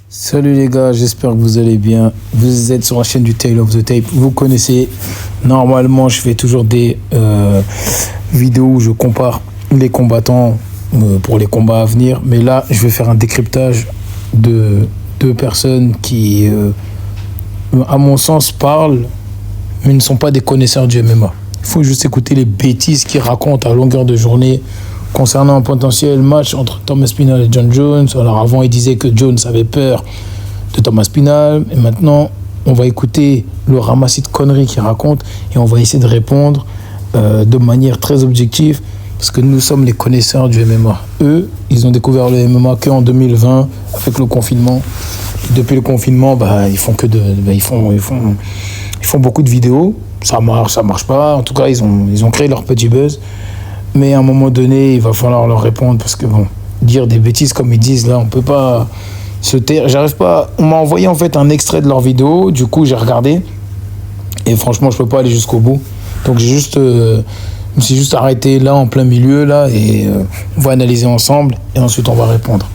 Salut les gars, j'espère que vous allez bien. Vous êtes sur la chaîne du Tale of the Tape. Vous connaissez, normalement je fais toujours des vidéos où je compare les combattants pour les combats à venir. Mais là, je vais faire un décryptage de deux personnes qui, à mon sens, parlent, mais ne sont pas des connaisseurs du MMA. Il faut juste écouter les bêtises qu'ils racontent à longueur de journée concernant un potentiel match entre Thomas Spinal et John Jones. Alors avant, il disait que Jones avait peur de Thomas Spinal. Et maintenant, on va écouter le ramassis de conneries qu'il raconte et on va essayer de répondre de manière très objective parce que nous sommes les connaisseurs du MMA. Eux, ils ont découvert le MMA qu'en 2020 avec le confinement. Et depuis le confinement, ils font beaucoup de vidéos. Ça marche pas. En tout cas, ils ont créé leur petit buzz. Mais à un moment donné, il va falloir leur répondre parce que dire des bêtises comme ils disent, là, on peut pas se taire. J'arrive pas. On m'a envoyé en fait un extrait de leur vidéo. Du coup, j'ai regardé et franchement, je peux pas aller jusqu'au bout. Donc je me suis juste arrêté là en plein milieu là et on va analyser ensemble et ensuite on va répondre.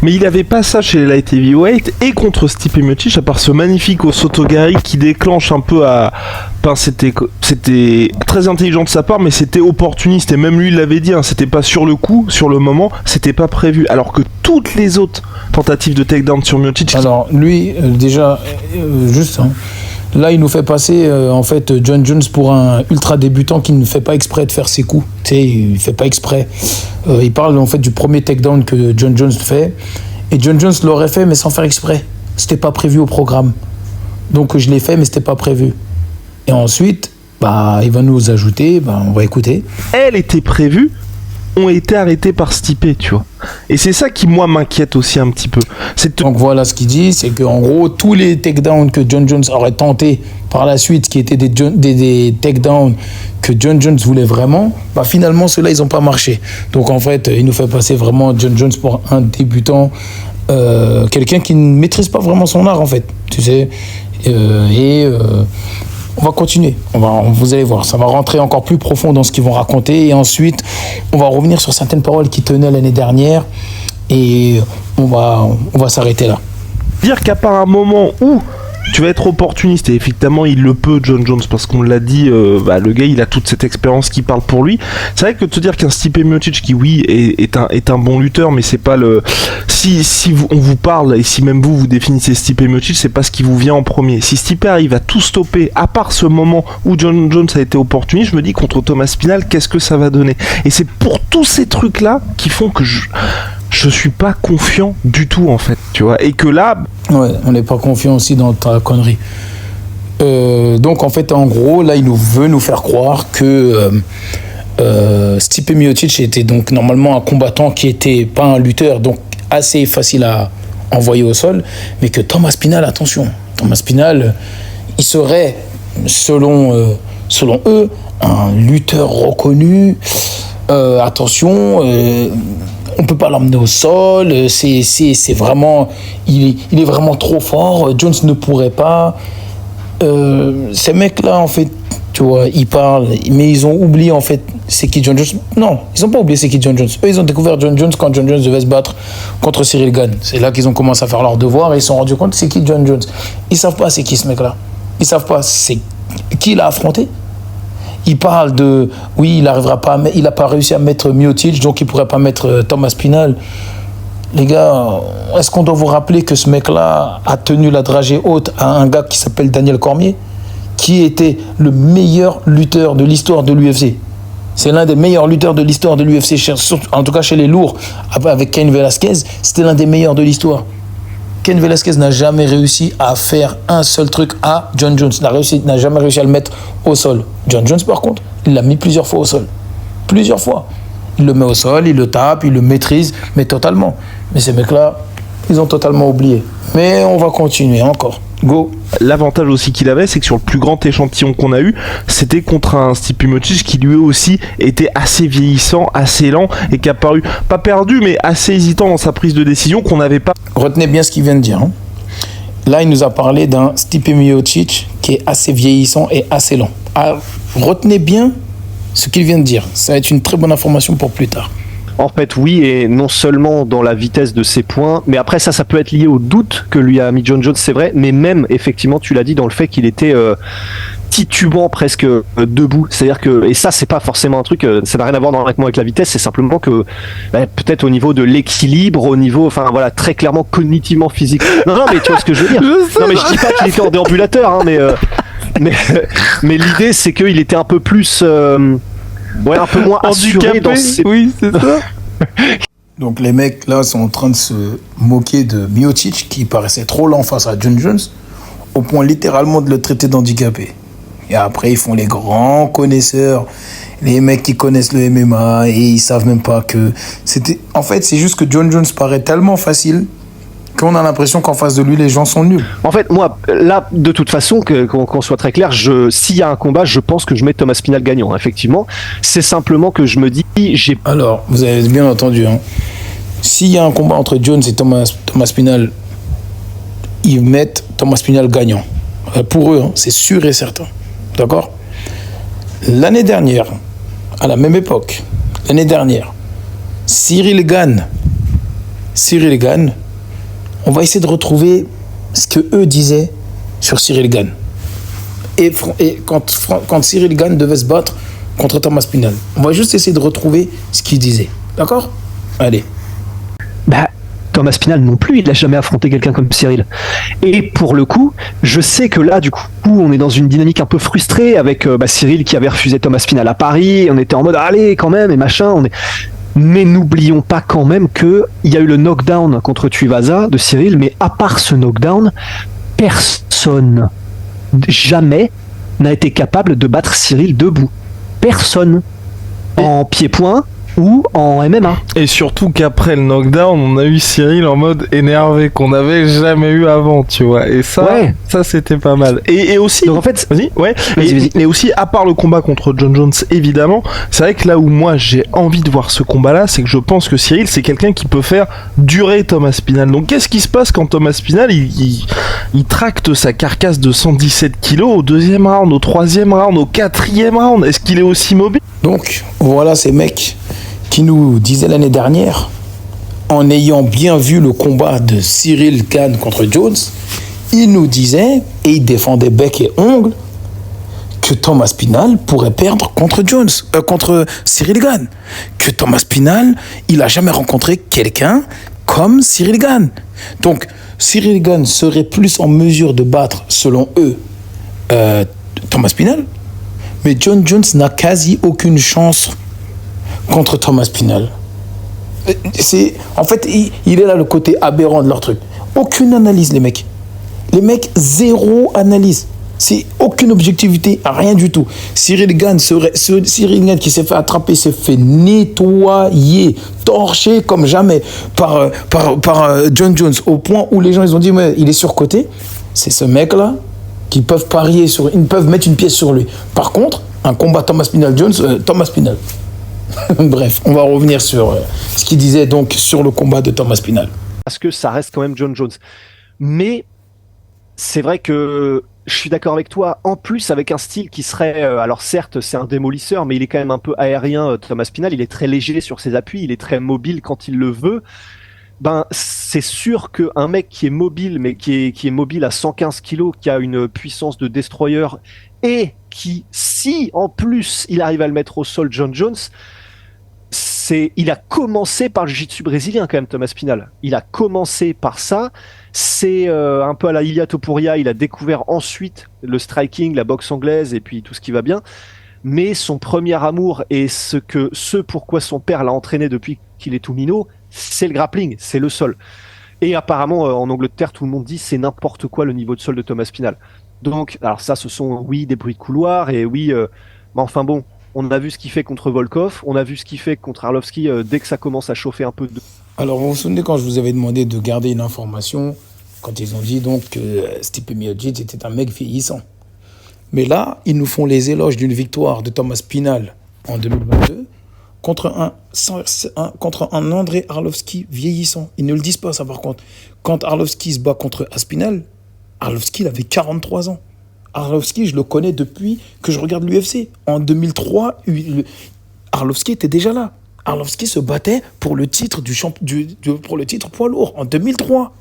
Mais il avait pas ça chez les light heavyweight et contre Stipe Miocic, à part ce magnifique Osotogari qui déclenche un peu à... Enfin, c'était très intelligent de sa part, mais c'était opportuniste. Et même lui, il l'avait dit, c'était pas sur le coup, sur le moment, c'était pas prévu. Alors que toutes les autres tentatives de takedown sur Miocic... Alors, lui, déjà, là, il nous fait passer, en fait, John Jones pour un ultra débutant qui ne fait pas exprès de faire ses coups. Tu sais, il fait pas exprès. Il parle, en fait, du premier takedown que John Jones fait. Et John Jones l'aurait fait, mais sans faire exprès. C'était pas prévu au programme. Donc, je l'ai fait, mais c'était pas prévu. Et ensuite, il va nous ajouter, on va écouter. Elle était prévue, ont été arrêtés par Stipe, tu vois. Et c'est ça qui, moi, m'inquiète aussi un petit peu. Donc voilà ce qu'il dit, c'est qu'en gros, tous les takedowns que John Jones aurait tenté par la suite, qui étaient des takedowns que John Jones voulait vraiment, finalement, ceux-là, ils n'ont pas marché. Donc en fait, il nous fait passer vraiment John Jones pour un débutant, quelqu'un qui ne maîtrise pas vraiment son art, en fait, tu sais. On va continuer, vous allez voir, ça va rentrer encore plus profond dans ce qu'ils vont raconter et ensuite on va revenir sur certaines paroles qui tenaient l'année dernière et on va s'arrêter là. Dire qu'à part un moment où tu vas être opportuniste, et effectivement il le peut, John Jones, parce qu'on l'a dit, le gars il a toute cette expérience qui parle pour lui. C'est vrai que te dire qu'un Stipe Miocic qui oui est un bon lutteur, mais c'est pas le... Si on vous parle, et si même vous définissez Stipe Miocic, c'est pas ce qui vous vient en premier. Si Stipe arrive à tout stopper, à part ce moment où John Jones a été opportuniste, je me dis contre Thomas Spinal, qu'est-ce que ça va donner? Et c'est pour tous ces trucs là qui font que je suis pas confiant du tout en fait, tu vois, et que là... Ouais, on n'est pas confiant aussi dans ta connerie. Donc en fait, en gros, là, il veut nous faire croire que Stipe Miocic était donc normalement un combattant qui était pas un lutteur, donc assez facile à envoyer au sol, mais que Thomas Spinal, attention, Thomas Spinal, il serait, selon eux, un lutteur reconnu. Attention, on peut pas l'emmener au sol, c'est vraiment, il est vraiment trop fort, Jones ne pourrait pas. Ces mecs-là, en fait, tu vois, ils parlent, mais ils ont oublié, en fait, c'est qui John Jones. Non, ils ont pas oublié c'est qui John Jones. Eux, ils ont découvert John Jones quand John Jones devait se battre contre Cyril Gane. C'est là qu'ils ont commencé à faire leur devoir et ils se sont rendus compte c'est qui John Jones. Ils savent pas c'est qui ce mec-là. Ils savent pas c'est qui l'a affronté. Il parle de... Oui, il n'a pas réussi à mettre Miocic, donc il ne pourrait pas mettre Thomas Spinal. Les gars, est-ce qu'on doit vous rappeler que ce mec-là a tenu la dragée haute à un gars qui s'appelle Daniel Cormier, qui était le meilleur lutteur de l'histoire de l'UFC. C'est l'un des meilleurs lutteurs de l'histoire de l'UFC, en tout cas chez les lourds, avec Cain Velasquez, c'était l'un des meilleurs de l'histoire. Cain Velasquez n'a jamais réussi à faire un seul truc à John Jones. N'a jamais réussi à le mettre au sol. John Jones, par contre, il l'a mis plusieurs fois au sol. Plusieurs fois. Il le met au sol, il le tape, il le maîtrise, mais totalement. Mais ces mecs-là, ils ont totalement oublié. Mais on va continuer encore. Go. L'avantage aussi qu'il avait, c'est que sur le plus grand échantillon qu'on a eu, c'était contre un Stipe Miocic qui lui aussi était assez vieillissant, assez lent et qui a paru, pas perdu, mais assez hésitant dans sa prise de décision qu'on n'avait pas. Retenez bien ce qu'il vient de dire. Là, il nous a parlé d'un Stipe Miocic qui est assez vieillissant et assez lent. Retenez bien ce qu'il vient de dire. Ça va être une très bonne information pour plus tard. En fait, oui, et non seulement dans la vitesse de ses points, mais après ça peut être lié au doute que lui a mis John Jones, c'est vrai, mais même, effectivement, tu l'as dit, dans le fait qu'il était titubant presque debout. C'est-à-dire que, et ça, c'est pas forcément un truc, ça n'a rien à voir directement avec la vitesse, c'est simplement que, peut-être au niveau de l'équilibre, au niveau, enfin voilà, très clairement cognitivement physique. Non, mais tu vois ce que je veux dire. Non, mais je dis pas qu'il était en déambulateur, hein, mais l'idée, c'est qu'il était un peu plus, un peu moins assuré dans ses... Oui, c'est ça. Donc les mecs là sont en train de se moquer de Miocic qui paraissait trop lent face à John Jones au point littéralement de le traiter d'handicapé. Et après ils font les grands connaisseurs, les mecs qui connaissent le MMA et ils savent même pas que c'était... En fait c'est juste que John Jones paraît tellement facile qu'on a l'impression qu'en face de lui les gens sont nuls. En fait, moi, là, de toute façon, qu'on soit très clair, s'il y a un combat, je pense que je mets Thomas Spinal gagnant, effectivement. C'est simplement que je me dis, Alors, vous avez bien entendu, hein. S'il y a un combat entre Jones et Thomas Spinal, ils mettent Thomas Spinal gagnant. Pour eux, hein, c'est sûr et certain. D'accord ? L'année dernière, à la même époque, Cyril Gane, on va essayer de retrouver ce que eux disaient sur Cyril Gane. Et quand Cyril Gane devait se battre contre Thomas Spinal, on va juste essayer de retrouver ce qu'il disait. D'accord ? Allez. Thomas Spinal non plus, il n'a jamais affronté quelqu'un comme Cyril. Et pour le coup, je sais que là, du coup, on est dans une dynamique un peu frustrée avec Cyril qui avait refusé Thomas Spinal à Paris. On était en mode, allez, quand même, et machin. Mais n'oublions pas quand même qu'il y a eu le knockdown contre Tuivasa de Cyril, mais à part ce knockdown, personne, jamais, n'a été capable de battre Cyril debout. Personne. En pied-point ou en MMA. Et surtout qu'après le knockdown, on a eu Cyril en mode énervé qu'on n'avait jamais eu avant, tu vois. Et ça, ça c'était pas mal. Et aussi, donc en fait, vas-y. Et aussi, à part le combat contre John Jones, évidemment, c'est vrai que là où moi j'ai envie de voir ce combat-là, c'est que je pense que Cyril, c'est quelqu'un qui peut faire durer Thomas Spinal. Donc qu'est-ce qui se passe quand Thomas Spinal, il tracte sa carcasse de 117 kilos au deuxième round, au troisième round, au quatrième round? Est-ce qu'il est aussi mobile? Donc, voilà ces mecs qui nous disaient l'année dernière, en ayant bien vu le combat de Cyril Gane contre Jones, ils nous disaient, et ils défendaient bec et ongle, que Thomas Spinal pourrait perdre contre Cyril Gane. Que Thomas Spinal, il n'a jamais rencontré quelqu'un comme Cyril Gane. Donc, Cyril Gane serait plus en mesure de battre, selon eux, Thomas Spinal, mais John Jones n'a quasi aucune chance contre Thomas Spinal. En fait, il est là le côté aberrant de leur truc. Aucune analyse, les mecs. Les mecs, zéro analyse. C'est aucune objectivité, rien du tout. Cyril Gane qui s'est fait attraper, s'est fait nettoyer, torcher comme jamais par John Jones, au point où les gens ils ont dit mais il est surcoté. C'est ce mec-là qui peuvent parier ils peuvent mettre une pièce sur lui. Par contre, un combat Thomas Spinal-Jones, Thomas Spinal. Bref, on va revenir sur ce qu'il disait donc sur le combat de Thomas Spinal. Parce que ça reste quand même John Jones. Mais c'est vrai que je suis d'accord avec toi. En plus, avec un style qui serait... alors certes, c'est un démolisseur, mais il est quand même un peu aérien, Thomas Spinal. Il est très léger sur ses appuis, il est très mobile quand il le veut. C'est sûr qu'un mec qui est mobile, mais qui est mobile à 115 kilos, qui a une puissance de destroyer, et qui, si en plus il arrive à le mettre au sol, John Jones, il a commencé par le jiu-jitsu brésilien quand même, Thomas Spinal. Il a commencé par ça. C'est un peu à la Ilia Topuria. Il a découvert ensuite le striking, la boxe anglaise et puis tout ce qui va bien. Mais son premier amour et ce pourquoi son père l'a entraîné depuis qu'il est tout minot, c'est le grappling, c'est le sol. Et apparemment, en Angleterre, tout le monde dit c'est n'importe quoi le niveau de sol de Thomas Spinal. Donc, alors ça, ce sont, oui, des bruits de couloir et oui, mais enfin bon, on a vu ce qu'il fait contre Volkov, on a vu ce qu'il fait contre Arlovski dès que ça commence à chauffer un peu. Alors, vous vous souvenez quand je vous avais demandé de garder une information, quand ils ont dit donc que Stipe Miocic était un mec vieillissant. Mais là, ils nous font les éloges d'une victoire de Thomas Spinal en 2022 contre un Andrei Arlovski vieillissant. Ils ne le disent pas, ça, par contre. Quand Arlovski se bat contre Aspinall, Arlovski, il avait 43 ans. Arlovski, je le connais depuis que je regarde l'UFC. En 2003, Arlovski était déjà là. Arlovski se battait pour le titre pour le titre poids lourd en 2003.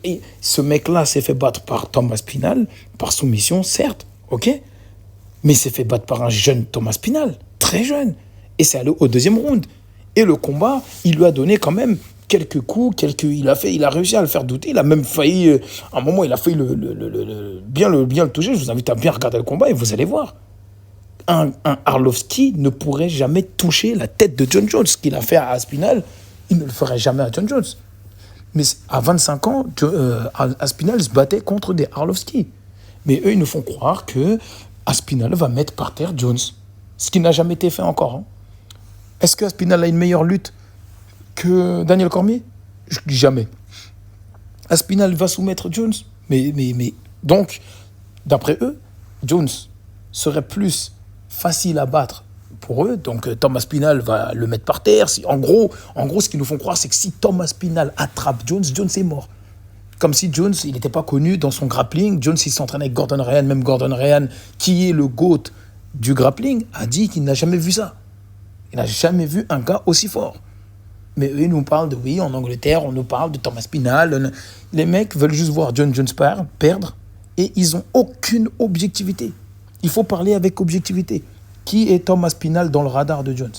Et ce mec-là s'est fait battre par Thomas Pinal, par soumission, certes, ok, mais il s'est fait battre par un jeune Thomas Pinal, très jeune, et c'est allé au deuxième round. Et le combat, il lui a donné quand même quelques coups, il a réussi à le faire douter, il a même failli, à un moment, il a failli bien le toucher. Je vous invite à bien regarder le combat et vous allez voir. Un Arlovski ne pourrait jamais toucher la tête de John Jones. Ce qu'il a fait à Aspinall, il ne le ferait jamais à John Jones. Mais à 25 ans, Aspinall se battait contre des Arlovski. Mais eux, ils nous font croire que Aspinall va mettre par terre Jones. Ce qui n'a jamais été fait encore. Hein. Est-ce que Aspinall a une meilleure lutte que Daniel Cormier? Je dis jamais. Aspinall va soumettre Jones. Mais donc, d'après eux, Jones serait plus facile à battre pour eux. Donc, Thomas Pinal va le mettre par terre. En gros, ce qu'ils nous font croire, c'est que si Thomas Pinal attrape Jones, Jones est mort. Comme si Jones, il n'était pas connu dans son grappling. Jones, il s'entraînait avec Gordon Ryan. Même Gordon Ryan, qui est le GOAT du grappling, a dit qu'il n'a jamais vu ça. Il n'a jamais vu un gars aussi fort. Mais eux, ils nous parlent en Angleterre, on nous parle de Thomas Pinal. Les mecs veulent juste voir John Jones perdre et ils n'ont aucune objectivité. Il faut parler avec objectivité. Qui est Thomas Pinal dans le radar de Jones?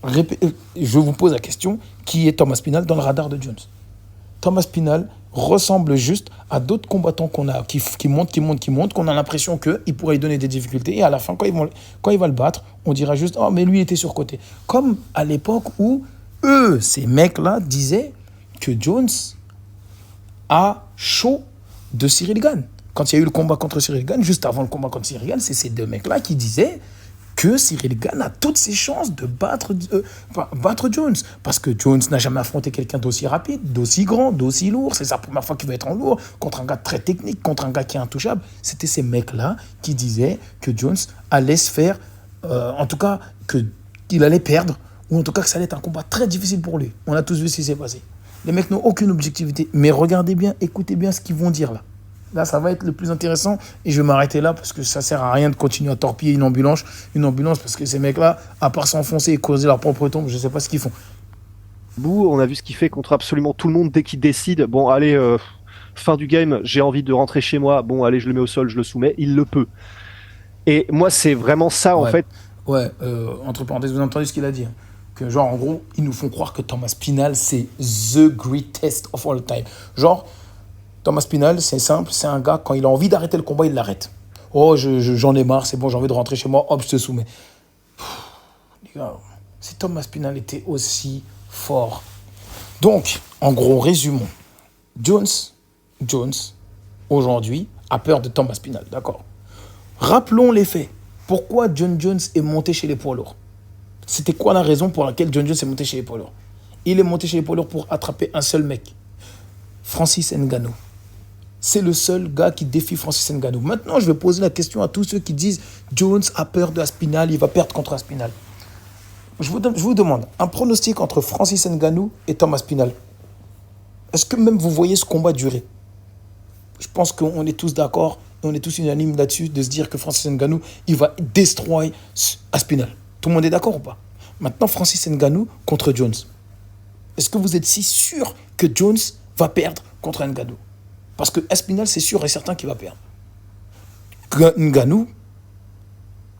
Je vous pose la question, qui est Thomas Pinal dans le radar de Jones? Thomas Pinal ressemble juste à d'autres combattants qu'on a, qui montent, qu'on a l'impression qu'il pourrait lui donner des difficultés. Et à la fin, quand il va le battre, on dira juste « Oh, mais lui, il était surcoté ». Comme à l'époque où eux, ces mecs-là, disaient que Jones a chaud de Cyril Gane. Quand il y a eu le combat contre Cyril Gane, juste avant le combat contre Cyril Gane, c'est ces deux mecs-là qui disaient que Cyril Gane a toutes ses chances de battre Jones. Parce que Jones n'a jamais affronté quelqu'un d'aussi rapide, d'aussi grand, d'aussi lourd. C'est sa première fois qu'il va être en lourd, contre un gars très technique, contre un gars qui est intouchable. C'était ces mecs-là qui disaient que Jones allait se faire, en tout cas, qu'il allait perdre, ou en tout cas que ça allait être un combat très difficile pour lui. On a tous vu ce qui s'est passé. Les mecs n'ont aucune objectivité. Mais regardez bien, écoutez bien ce qu'ils vont dire là. Là, ça va être le plus intéressant et je vais m'arrêter là parce que ça sert à rien de continuer à torpiller une ambulance parce que ces mecs-là, à part s'enfoncer et causer leur propre tombe, je ne sais pas ce qu'ils font. Bou, on a vu ce qu'il fait contre absolument tout le monde dès qu'il décide. Bon, allez, fin du game, j'ai envie de rentrer chez moi. Bon, allez, je le mets au sol, je le soumets. Il le peut. Et moi, c'est vraiment ça, en fait. Ouais, entre parenthèses, vous avez entendu ce qu'il a dit. Que genre, en gros, ils nous font croire que Thomas Pinal, c'est the greatest of all time. Genre, Thomas Pinal, c'est simple, c'est un gars, quand il a envie d'arrêter le combat, il l'arrête. Oh, j'en ai marre, c'est bon, j'ai envie de rentrer chez moi, hop, je te soumets. Les gars, si Thomas Pinal était aussi fort. Donc, en gros, résumons. Jones, aujourd'hui, a peur de Thomas Pinal, d'accord. Rappelons les faits. Pourquoi John Jones est monté chez les poids lourds? C'était quoi la raison pour laquelle John Jones est monté chez les poids lourds? Il est monté chez les poids lourds pour attraper un seul mec, Francis Ngannou. C'est le seul gars qui défie Francis Ngannou. Maintenant, je vais poser la question à tous ceux qui disent Jones a peur de Aspinall, il va perdre contre Aspinall. Je vous demande un pronostic entre Francis Ngannou et Thomas Pinal. Est-ce que même vous voyez ce combat durer? Je pense qu'on est tous d'accord, on est tous unanimes là-dessus de se dire que Francis Ngannou, il va destroy Aspinall. Tout le monde est d'accord ou pas? Maintenant, Francis Ngannou contre Jones. Est-ce que vous êtes si sûr que Jones va perdre contre Ngannou? Parce que Aspinall, c'est sûr et certain qu'il va perdre. Ngannou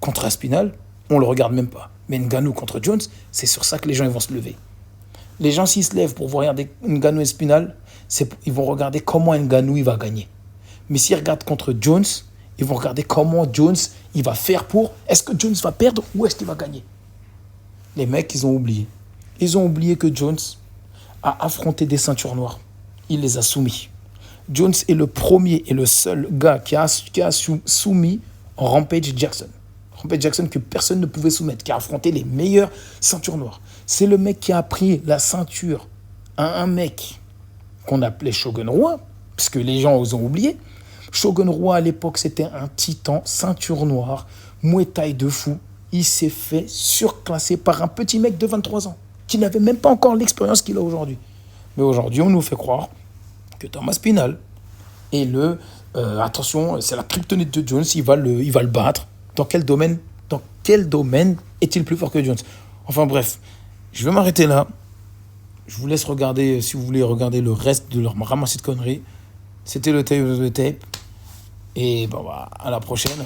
contre Aspinall, on ne le regarde même pas. Mais Ngannou contre Jones, c'est sur ça que les gens ils vont se lever. Les gens, s'ils se lèvent pour regarder Ngannou et Aspinall, ils vont regarder comment Ngannou il va gagner. Mais s'ils regardent contre Jones, ils vont regarder comment Jones il va faire pour... Est-ce que Jones va perdre ou est-ce qu'il va gagner? Les mecs, ils ont oublié. Ils ont oublié que Jones a affronté des ceintures noires. Il les a soumis. Jones est le premier et le seul gars qui a soumis Rampage Jackson. Rampage Jackson que personne ne pouvait soumettre, qui a affronté les meilleures ceintures noires. C'est le mec qui a pris la ceinture à un mec qu'on appelait Shogun Roi, parce que les gens ont oublié. Shogun Roi, à l'époque, c'était un titan, ceinture noire, Muay Thai de fou. Il s'est fait surclasser par un petit mec de 23 ans, qui n'avait même pas encore l'expérience qu'il a aujourd'hui. Mais aujourd'hui, on nous fait croire que Thomas Pinal est attention, c'est la kryptonite de Jones, il va le battre. Dans quel domaine est-il plus fort que Jones? Enfin bref, je vais m'arrêter là. Je vous laisse regarder, si vous voulez regarder le reste de leur ramassis de conneries. C'était le tape of the tape. Et bon, bah, à la prochaine.